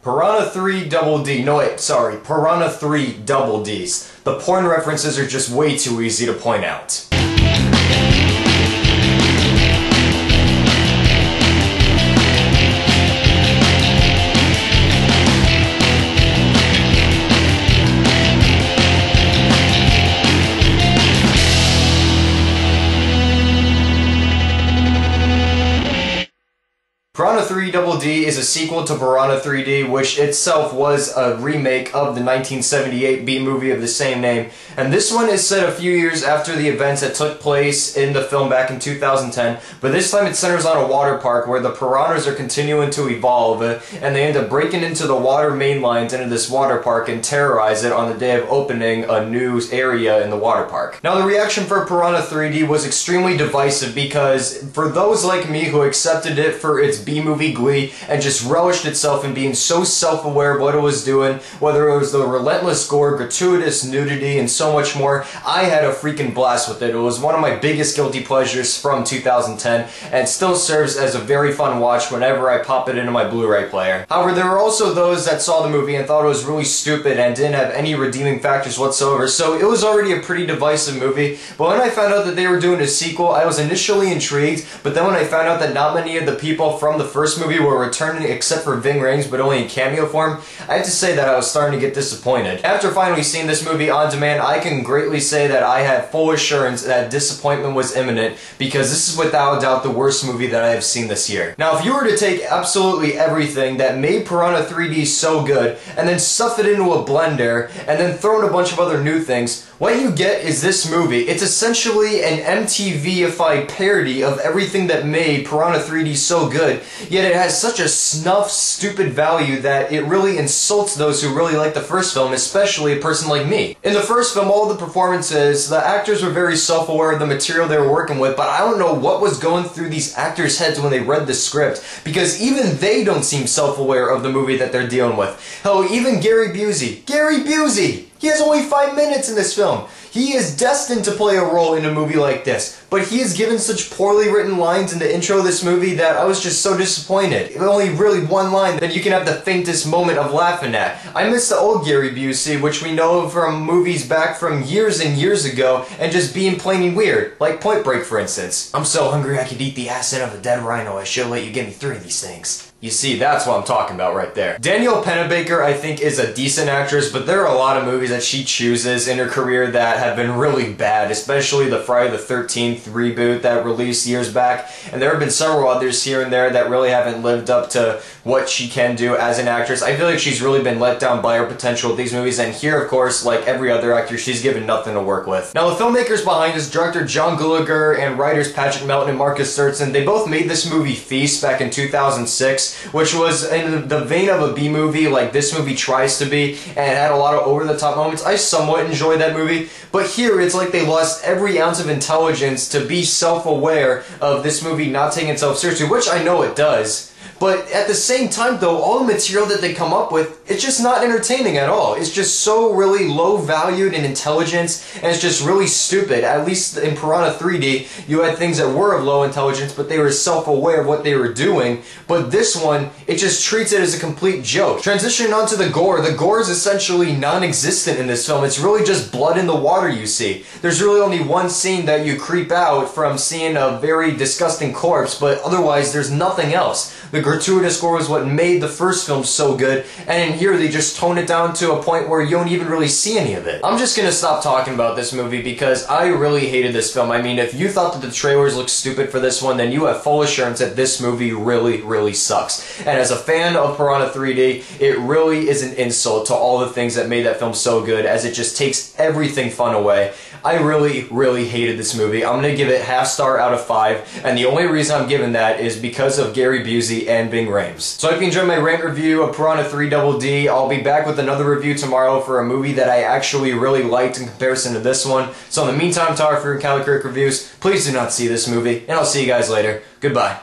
Piranha 3DD. No wait, sorry. Piranha 3 double Ds. The porn references are just way too easy to point out. Piranha 3DD is a sequel to Piranha 3D, which itself was a remake of the 1978 B-movie of the same name, and this one is set a few years after the events that took place in the film back in 2010, but this time it centers on a water park where the piranhas are continuing to evolve, and they end up breaking into the water main lines into this water park and terrorize it on the day of opening a new area in the water park. Now the reaction for Piranha 3D was extremely divisive because for those like me who accepted it for its B-movie glee and just relished itself in being so self-aware of what it was doing, whether it was the relentless gore, gratuitous nudity, and so much more, I had a freaking blast with it. It was one of my biggest guilty pleasures from 2010 and still serves as a very fun watch whenever I pop it into my Blu-ray player. However, there were also those that saw the movie and thought it was really stupid and didn't have any redeeming factors whatsoever, so it was already a pretty divisive movie, but when I found out that they were doing a sequel, I was initially intrigued, but then when I found out that not many of the people from the first movie were returning except for Ving, Rhames, but only in cameo form, I have to say that I was starting to get disappointed. After finally seeing this movie on demand, I can greatly say that I had full assurance that disappointment was imminent, because this is without a doubt the worst movie that I have seen this year. Now if you were to take absolutely everything that made Piranha 3D so good, and then stuff it into a blender, and then throw in a bunch of other new things, what you get is this movie. It's essentially an MTV-ified parody of everything that made Piranha 3D so good, yet it has such a snuff, stupid value that it really insults those who really like the first film, especially a person like me. In the first film, all the performances, the actors were very self-aware of the material they were working with, but I don't know what was going through these actors' heads when they read the script, because even they don't seem self-aware of the movie that they're dealing with. Hell, even Gary Busey! He has only 5 minutes in this film. He is destined to play a role in a movie like this, but he is given such poorly written lines in the intro of this movie that I was just so disappointed. If only really one line that you can have the faintest moment of laughing at. I miss the old Gary Busey, which we know from movies back from years and years ago, and just being plain weird, like Point Break for instance. I'm so hungry I could eat the ass end of a dead rhino, I should let you give me 3 of these things. You see, that's what I'm talking about right there. Danielle Panabaker, I think, is a decent actress, but there are a lot of movies that she chooses in her career that have been really bad, especially the Friday the 13th reboot that released years back, and there have been several others here and there that really haven't lived up to what she can do as an actress. I feel like she's really been let down by her potential with these movies, and here, of course, like every other actor, she's given nothing to work with. Now, the filmmakers behind this, director John Gulager and writers Patrick Melton and Marcus Sturtzen, they both made this movie Feast back in 2006, which was in the vein of a B-movie like this movie tries to be, and it had a lot of over-the-top moments. I somewhat enjoyed that movie, but here it's like they lost every ounce of intelligence to be self-aware of this movie not taking itself seriously, which I know it does. But at the same time though, all the material that they come up with, it's just not entertaining at all. It's just so really low valued in intelligence, and it's just really stupid. At least in Piranha 3D, you had things that were of low intelligence, but they were self-aware of what they were doing. But this one, it just treats it as a complete joke. Transitioning onto the gore is essentially non-existent in this film. It's really just blood in the water you see. There's really only one scene that you creep out from seeing a very disgusting corpse, but otherwise there's nothing else. The gratuitous gore was what made the first film so good, and in here they just tone it down to a point where you don't even really see any of it. I'm just gonna stop talking about this movie because I really hated this film. I mean, if you thought that the trailers looked stupid for this one, then you have full assurance that this movie really sucks. And as a fan of Piranha 3D, it really is an insult to all the things that made that film so good, as it just takes everything fun away. I really hated this movie. I'm gonna give it half star out of 5, and the only reason I'm giving that is because of Gary Busey and Ving Rhames. So if you enjoyed my rant review of Piranha 3DD, I'll be back with another review tomorrow for a movie that I actually really liked in comparison to this one. So in the meantime, for CaliCritic reviews, please do not see this movie, and I'll see you guys later. Goodbye.